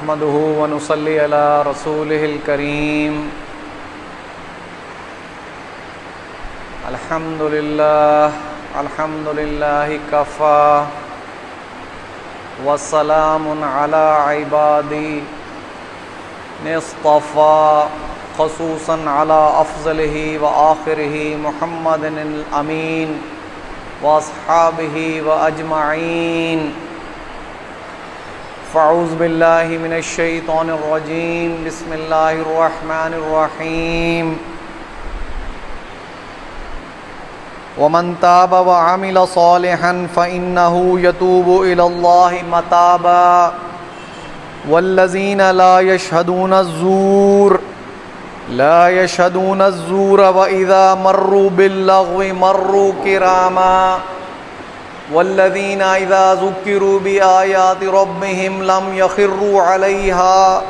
نحمده ونصلي على رسوله الكريم الحمد لله كفى والسلام على عبادي اصطفى خصوصا على أفضله وآخره محمد الأمين وأصحابه وأجمعين فاعوذ بالله من الشيطان الرجيم بسم الله الرحمن الرحيم ومن تاب وعمل صالحا فإنه يتوب إلى الله متابا والذين لا يشهدون الزور وإذا مروا باللغو مروا كراما والذين إذا ذكروا بآيات ربهم لم يخروا عليها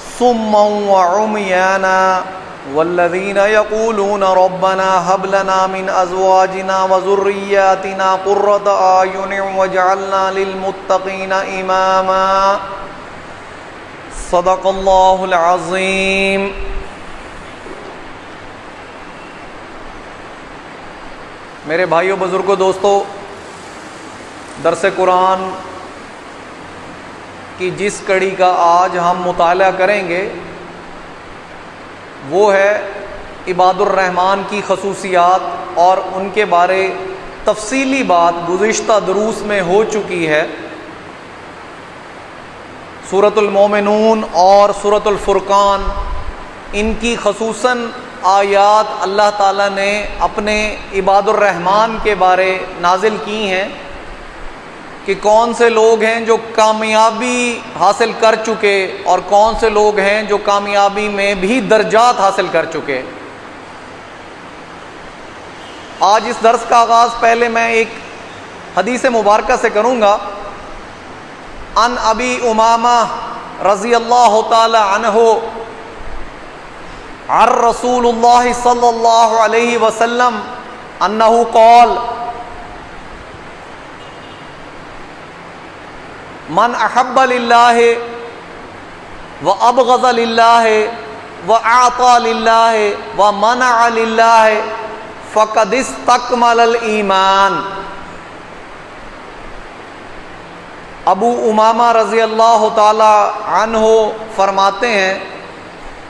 صما وعميانا والذين يقولون ربنا هب لنا من أزواجنا وذرياتنا قرة أعين واجعلنا للمتقين إماما صدق الله العظيم. میرے بھائیوں بزرگوں دوستو، درس قرآن کی جس کڑی کا آج ہم مطالعہ کریں گے وہ ہے عباد الرحمن کی خصوصیات، اور ان کے بارے تفصیلی بات گزشتہ دروس میں ہو چکی ہے۔ سورۃ المومنون اور سورۃ الفرقان، ان کی خصوصاً آیات اللہ تعالیٰ نے اپنے عباد الرحمن کے بارے نازل کی ہیں کہ کون سے لوگ ہیں جو کامیابی حاصل کر چکے اور کون سے لوگ ہیں جو کامیابی میں بھی درجات حاصل کر چکے۔ آج اس درس کا آغاز پہلے میں ایک حدیث مبارکہ سے کروں گا۔ ان ابی امامہ رضی اللہ تعالی عنہ عن رسول اللہ صلی اللہ علیہ وسلم انہ قال من احب للہ وابغض للہ واعطى للہ ومنع للہ فقد استکمل الایمان۔ ابو امامہ رضی اللہ تعالی عنہ فرماتے ہیں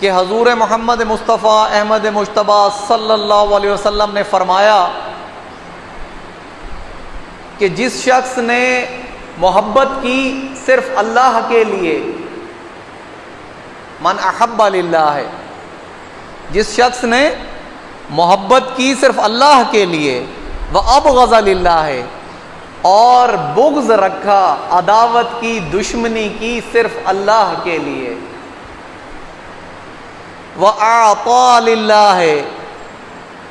کہ حضور محمد مصطفیٰ احمد مجتبیٰ صلی اللہ علیہ وسلم نے فرمایا کہ جس شخص نے محبت کی صرف اللہ کے لیے، من احب للہ، جس شخص نے محبت کی صرف اللہ کے لیے، وابغض للہ، اور بغض رکھا، عداوت کی، دشمنی کی صرف اللہ کے لیے، وَأَعْطَى لِلَّهِ،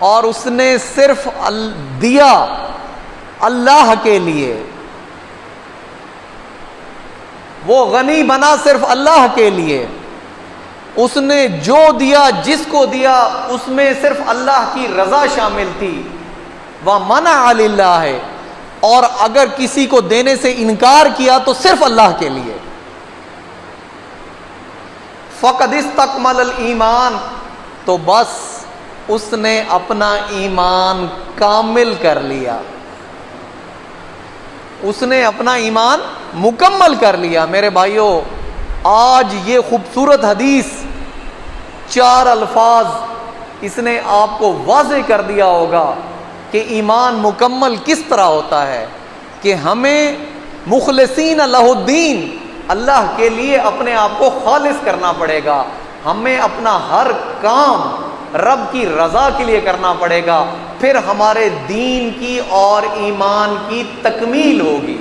اور اس نے صرف دیا اللہ کے لیے، وہ غنی بنا صرف اللہ کے لیے، اس نے جو دیا، جس کو دیا، اس میں صرف اللہ کی رضا شامل تھی، وَمَنَعَ لِلَّهِ، اور اگر کسی کو دینے سے انکار کیا تو صرف اللہ کے لیے، فقد استکمل الایمان، تو بس اس نے اپنا ایمان کامل کر لیا، اس نے اپنا ایمان مکمل کر لیا۔ میرے بھائیوں، آج یہ خوبصورت حدیث، 4 الفاظ، اس نے آپ کو واضح کر دیا ہوگا کہ ایمان مکمل کس طرح ہوتا ہے، کہ ہمیں مخلصین لہ الدین، اللہ کے لیے اپنے آپ کو خالص کرنا پڑے گا، ہمیں اپنا ہر کام رب کی رضا کے لیے کرنا پڑے گا، پھر ہمارے دین کی اور ایمان کی تکمیل ہوگی،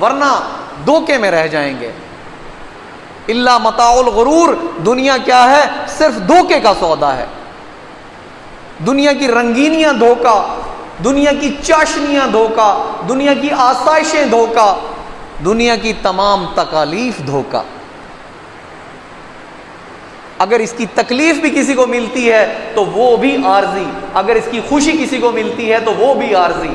ورنہ دھوکے میں رہ جائیں گے۔ الا متاع الغرور، دنیا کیا ہے؟ صرف دھوکے کا سودا ہے۔ دنیا کی رنگینیاں دھوکا، دنیا کی چاشنیاں دھوکا، دنیا کی آسائشیں دھوکا، دنیا کی تمام تکالیف دھوکا۔ اگر اس کی تکلیف بھی کسی کو ملتی ہے تو وہ بھی عارضی، اگر اس کی خوشی کسی کو ملتی ہے تو وہ بھی عارضی۔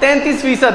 33%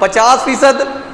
50%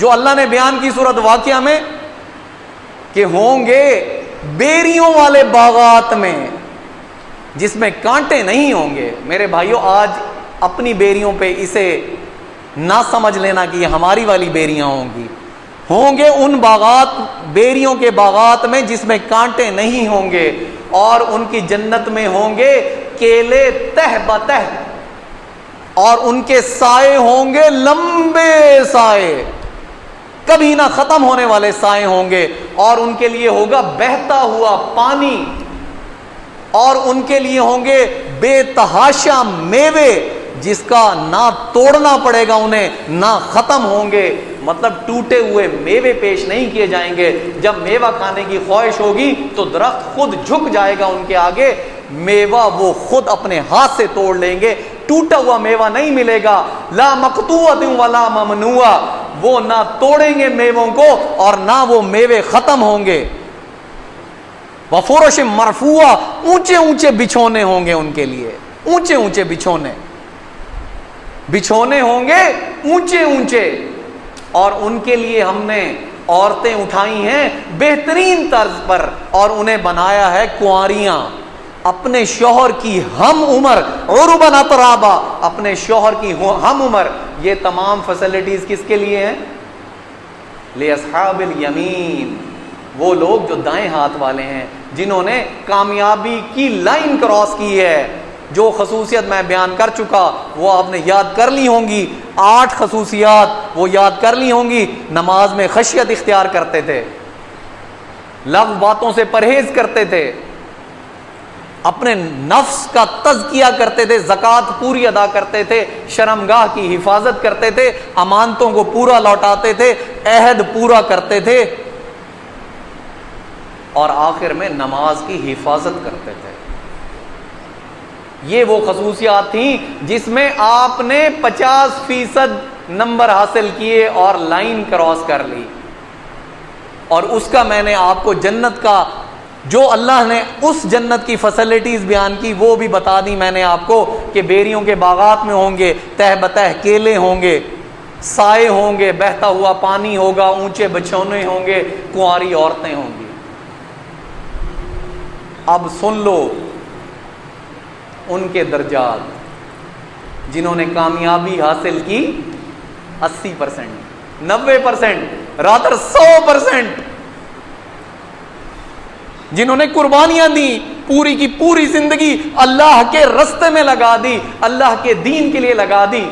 جو اللہ نے بیان کی سورۃ واقعہ میں کہ ہوں گے بیریوں والے باغات میں جس میں کانٹے نہیں ہوں گے. میرے بھائیوں آج اپنی بیریوں پہ اسے نہ سمجھ لینا کہ یہ ہماری والی بیریاں ہوں گے ان باغات, بیریوں کے باغات میں جس میں کانٹے نہیں ہوں گے, اور ان کی جنت میں ہوں گے کیلے تہ بتہ, اور ان کے سائے ہوں گے لمبے سائے, کبھی نہ ختم ہونے والے سائے ہوں گے, اور ان کے لیے ہوگا بہتا ہوا پانی, اور ان کے لیے ہوں گے بے تحاشا میوے جس کا نہ توڑنا پڑے گا انہیں نہ ختم ہوں گے. مطلب ٹوٹے ہوئے میوے پیش نہیں کیے جائیں گے. جب میوہ کھانے کی خواہش ہوگی تو درخت خود جھک جائے گا ان کے آگے, میوہ وہ خود اپنے ہاتھ سے توڑ لیں گے. ٹوٹا ہوا میوہ نہیں ملے گا. لا مقطوعۃ ولا ممنوعہ, وہ نہ توڑیں گے میووں کو اور نہ وہ میوے ختم ہوں گے. وفرش مرفوعہ, اونچے اونچے بچھونے ہوں گے ان کے لیے, اونچے اونچے بچھونے ہوں گے اونچے اونچے, اور ان کے لیے ہم نے عورتیں اٹھائی ہیں بہترین طرز پر, اور انہیں بنایا ہے کنواریاں اپنے شوہر کی ہم عمر, عرباً اترابا, اپنے شوہر کی ہم عمر. یہ تمام فیسلٹیز کس کے لیے ہیں؟ لاصحاب الیمین, وہ لوگ جو دائیں ہاتھ والے ہیں, جنہوں نے کامیابی کی لائن کراس کی ہے. جو خصوصیت میں بیان کر چکا وہ آپ نے یاد کر لی ہوں گی, 8 خصوصیات وہ یاد کر لی ہوں گی. نماز میں خشیت اختیار کرتے تھے, لغو باتوں سے پرہیز کرتے تھے, اپنے نفس کا تزکیہ کرتے تھے, زکوٰۃ پوری ادا کرتے تھے, شرمگاہ کی حفاظت کرتے تھے, امانتوں کو پورا لوٹاتے تھے, عہد پورا کرتے تھے, اور آخر میں نماز کی حفاظت کرتے تھے. یہ وہ خصوصیات تھیں جس میں آپ نے 50% نمبر حاصل کیے اور لائن کراس کر لی. اور اس کا میں نے آپ کو جنت کا جو اللہ نے اس جنت کی فیسلٹیز بیان کی وہ بھی بتا دی میں نے آپ کو, کہ بیریوں کے باغات میں ہوں گے تہ بتہ کیلے ہوں گے, سائے ہوں گے, بہتا ہوا پانی ہوگا, اونچے بچھونے ہوں گے, کنواری عورتیں ہوں گی. اب سن لو ان کے درجات, جنہوں نے کامیابی حاصل کی 80%, 90%, راتر 100%, جنہوں نے قربانیاں دی, پوری کی پوری زندگی اللہ کے رستے میں لگا دی, اللہ کے دین کے لیے لگا دی.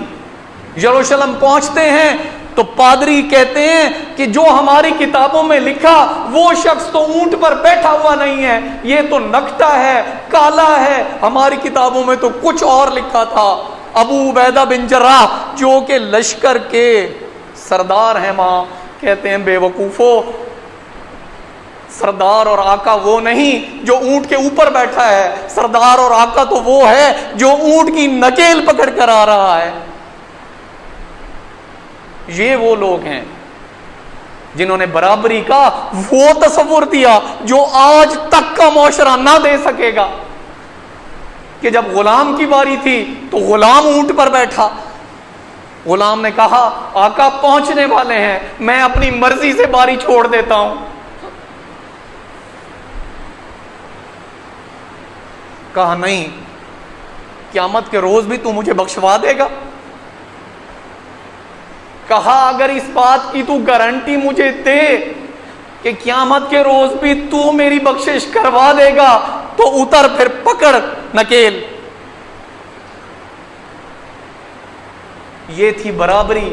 یروشلم پہنچتے ہیں تو پادری کہتے ہیں کہ جو ہماری کتابوں میں لکھا وہ شخص تو اونٹ پر بیٹھا ہوا نہیں ہے, یہ تو نکٹا ہے, کالا ہے, ہماری کتابوں میں تو کچھ اور لکھا تھا. ابو عبیدہ بن جراح جو کہ لشکر کے سردار ہیں, ماں کہتے ہیں بے وقوفو, سردار اور آقا وہ نہیں جو اونٹ کے اوپر بیٹھا ہے, سردار اور آقا تو وہ ہے جو اونٹ کی نکیل پکڑ کر آ رہا ہے. یہ وہ لوگ ہیں جنہوں نے برابری کا وہ تصور دیا جو آج تک کا معاشرہ نہ دے سکے گا, کہ جب غلام کی باری تھی تو غلام اونٹ پر بیٹھا, غلام نے کہا آقا پہنچنے والے ہیں, میں اپنی مرضی سے باری چھوڑ دیتا ہوں. کہا نہیں, قیامت کے روز بھی تو مجھے بخشوا دے گا. کہا اگر اس بات کی تو گارنٹی مجھے دے کہ قیامت کے روز بھی تو میری بخشش کروا دے گا تو اتر پھر پکڑ نکیل. یہ تھی برابری.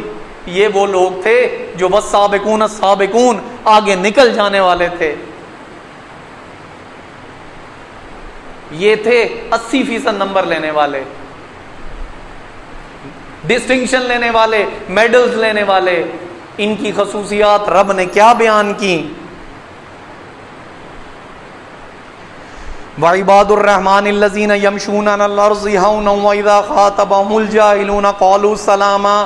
یہ وہ لوگ تھے جو والسابقون السابقون آگے نکل جانے والے تھے. یہ تھے 80% نمبر لینے والے, ڈسٹنکشن لینے والے, میڈلز لینے والے. ان کی خصوصیات رب نے کیا بیان کی؟ وعباد الرحمن الذین یمشون علی الارض ہونا واذا خاطبهم الجاہلون قالوا سلاما.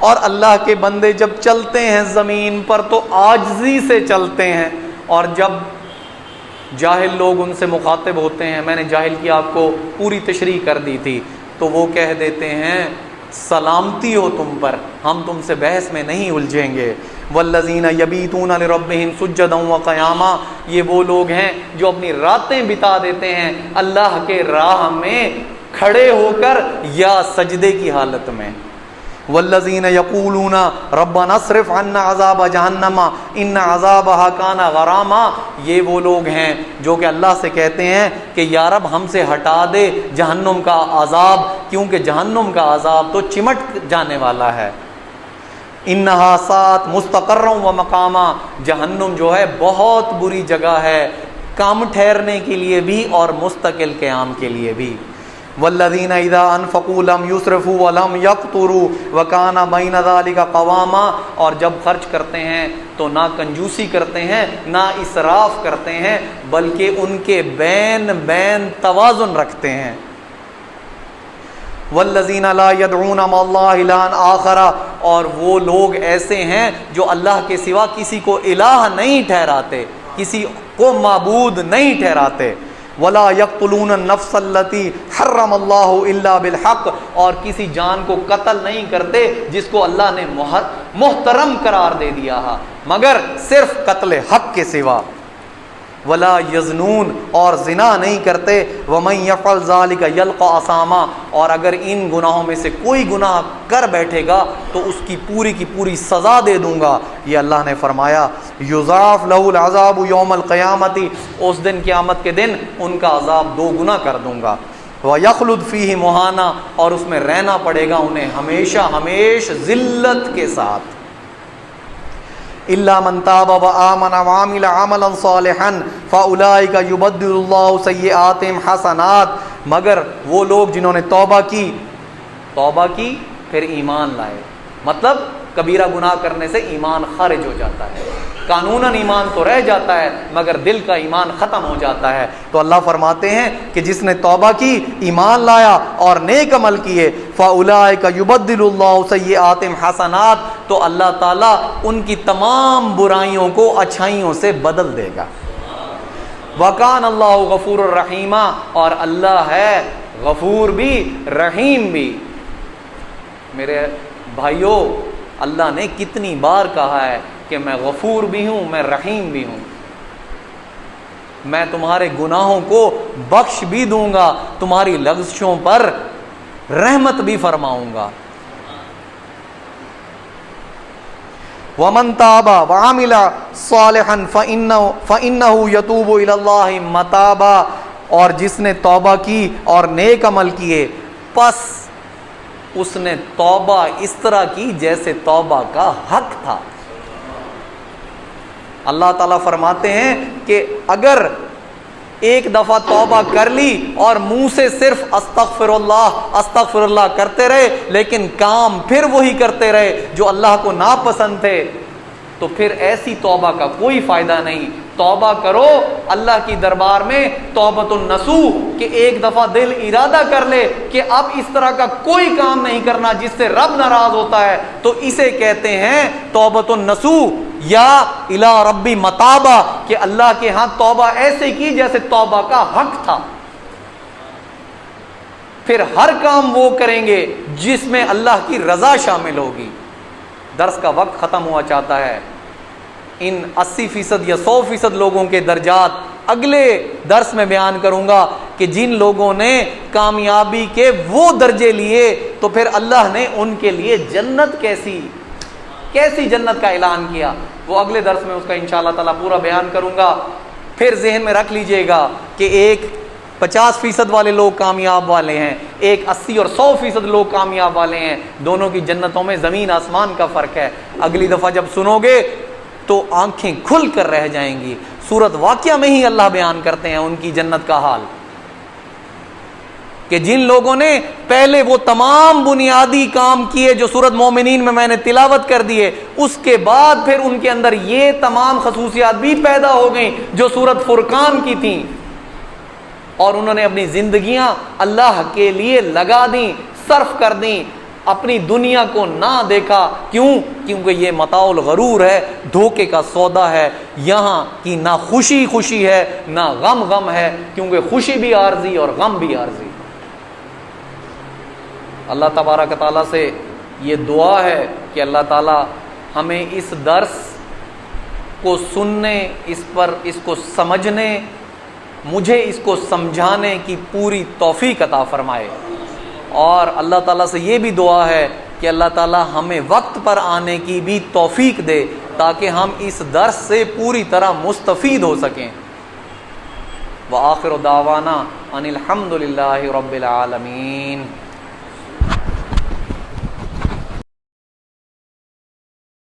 اور اللہ کے بندے جب چلتے ہیں زمین پر تو عاجزی سے چلتے ہیں, اور جب جاہل لوگ ان سے مخاطب ہوتے ہیں, میں نے جاہل کی آپ کو پوری تشریح کر دی تھی, تو وہ کہہ دیتے ہیں سلامتی ہو تم پر، ہم تم سے بحث میں نہیں الجھیں گے۔ والذین یبیتون لربہم سجدا وقیاما، یہ وہ لوگ ہیں جو اپنی راتیں بتا دیتے ہیں اللہ کے راہ میں کھڑے ہو کر یا سجدے کی حالت میں۔ والذین یقولون ربنا اصرف عنا عذاب جہنم ان عذابها کان غراما، یہ وہ لوگ ہیں جو کہ اللہ سے کہتے ہیں کہ یا رب ہم سے ہٹا دے جہنم کا عذاب، کیونکہ جہنم کا عذاب تو چمٹ جانے والا ہے۔ انہا سات مستقرا و مقاما، جہنم جو ہے بہت بری جگہ ہے، کام ٹھہرنے کے لیے بھی اور مستقل قیام کے لیے بھی۔ والذین اذا انفقوا لم یسرفوا ولم یقتروا وکان بین ذلک قواما، اور جب خرچ کرتے ہیں تو نہ کنجوسی کرتے ہیں نہ اسراف کرتے ہیں، بلکہ ان کے بین توازن رکھتے ہیں۔ والذین لا یدعون مع اللہ الہا آخر، اور وہ لوگ ایسے ہیں جو اللہ کے سوا کسی کو الہ نہیں ٹھہراتے، کسی کو معبود نہیں ٹھہراتے۔ ولا یقتلون النفس التي حرم اللہ الا بالحق، اور کسی جان کو قتل نہیں کرتے جس کو اللہ نے محترم قرار دے دیا ہے مگر صرف قتل حق کے سوا۔ ولا یزنون، اور زنا نہیں کرتے۔ ومن یفعل ذلک یلقى اثاما، اور اگر ان گناہوں میں سے کوئی گناہ کر بیٹھے گا تو اس کی پوری سزا دے دوں گا۔ یہ اللہ نے فرمایا یضاعف له العذاب یوم القیامت، اس دن قیامت کے دن ان کا عذاب 2 گنا کر دوں گا۔ ویخلد فیہ مہانا، اور اس میں رہنا پڑے گا انہیں ہمیشہ ذلت کے ساتھ۔ الا من تاب وآمن وعمل عملا صالحا فاولئک یبدل اللہ سیئاتہم حسنات، مگر وہ لوگ جنہوں نے توبہ کی پھر ایمان لائے، مطلب کبیرہ گناہ کرنے سے ایمان خارج ہو جاتا ہے، قانوناً ایمان تو رہ جاتا ہے مگر دل کا ایمان ختم ہو جاتا ہے۔ تو اللہ فرماتے ہیں کہ جس نے توبہ کی، ایمان لایا اور نیک عمل کیے، فَأُولَٰئِكَ يُبَدِّلُ اللَّهُ سَيِّئَاتِهِمْ حَسَنَاتٍ، تو اللہ تعالیٰ ان کی تمام برائیوں کو اچھائیوں سے بدل دے گا۔ وَكَانَ اللَّهُ غَفُورٌ رَحِيمًا، اور اللہ ہے غفور بھی رحیم بھی۔ میرے بھائیو، اللہ نے کتنی بار کہا ہے کہ میں غفور بھی ہوں، میں رحیم بھی ہوں، میں تمہارے گناہوں کو بخش بھی دوں گا، تمہاری لغزشوں پر رحمت بھی فرماؤں گا۔ وَمَن تَابَ وَعَمِلَ صَالِحًا فَإِنَّهُ يَتُوبُ إِلَى اللَّهِ مَتَابًا، اور جس نے توبہ کی اور نیک عمل کیے، پس اس نے توبہ اس طرح کی جیسے توبہ کا حق تھا۔ اللہ تعالیٰ فرماتے ہیں کہ اگر ایک دفعہ توبہ کر لی اور منہ سے صرف استغفر اللہ کرتے رہے، لیکن کام پھر وہی کرتے رہے جو اللہ کو ناپسند تھے، تو پھر ایسی توبہ کا کوئی فائدہ نہیں۔ توبہ کرو اللہ کی دربار میں توبۃ النصوح، کہ ایک دفعہ دل ارادہ کر لے کہ اب اس طرح کا کوئی کام نہیں کرنا جس سے رب ناراض ہوتا ہے، تو اسے کہتے ہیں توبۃ النصوح یا الی ربی متابہ، کہ اللہ کے ہاں توبہ ایسے کی جیسے توبہ کا حق تھا۔ پھر ہر کام وہ کریں گے جس میں اللہ کی رضا شامل ہوگی۔ درس کا وقت ختم ہوا چاہتا ہے، ان 80% یا 100% لوگوں کے درجات اگلے درس میں بیان کروں گا کہ جن لوگوں نے کامیابی کے وہ درجے لیے تو پھر اللہ نے ان کے لیے جنت کیسی جنت کا اعلان کیا، وہ اگلے درس میں اس کا انشاءاللہ تعالی پورا بیان کروں گا۔ پھر ذہن میں رکھ لیجئے گا کہ ایک 50% والے لوگ کامیاب والے ہیں، ایک 80 اور 100% لوگ کامیاب والے ہیں، دونوں کی جنتوں میں زمین آسمان کا فرق ہے۔ اگلی دفعہ جب سنو گے تو آنکھیں کھل کر رہ جائیں گی۔ سورت واقعہ میں ہی اللہ بیان کرتے ہیں ان کی جنت کا حال، کہ جن لوگوں نے پہلے وہ تمام بنیادی کام کیے جو سورت مومنین میں نے تلاوت کر دیے، اس کے بعد پھر ان کے اندر یہ تمام خصوصیات بھی پیدا ہو گئیں جو سورت فرقان کی تھیں، اور انہوں نے اپنی زندگیاں اللہ کے لیے لگا دیں، صرف کر دیں، اپنی دنیا کو نہ دیکھا۔ کیونکہ یہ متاع الغرور ہے، دھوکے کا سودا ہے، یہاں کی نہ خوشی ہے نہ غم ہے، کیونکہ خوشی بھی عارضی اور غم بھی عارضی۔ اللہ تبارک تعالیٰ سے یہ دعا ہے کہ اللہ تعالیٰ ہمیں اس درس کو سننے، اس کو سمجھنے، مجھے اس کو سمجھانے کی پوری توفیق عطا فرمائے، اور اللہ تعالیٰ سے یہ بھی دعا ہے کہ اللہ تعالیٰ ہمیں وقت پر آنے کی بھی توفیق دے تاکہ ہم اس درس سے پوری طرح مستفید ہو سکیں۔ وآخر دعوانا ان الحمد للہ رب العالمین۔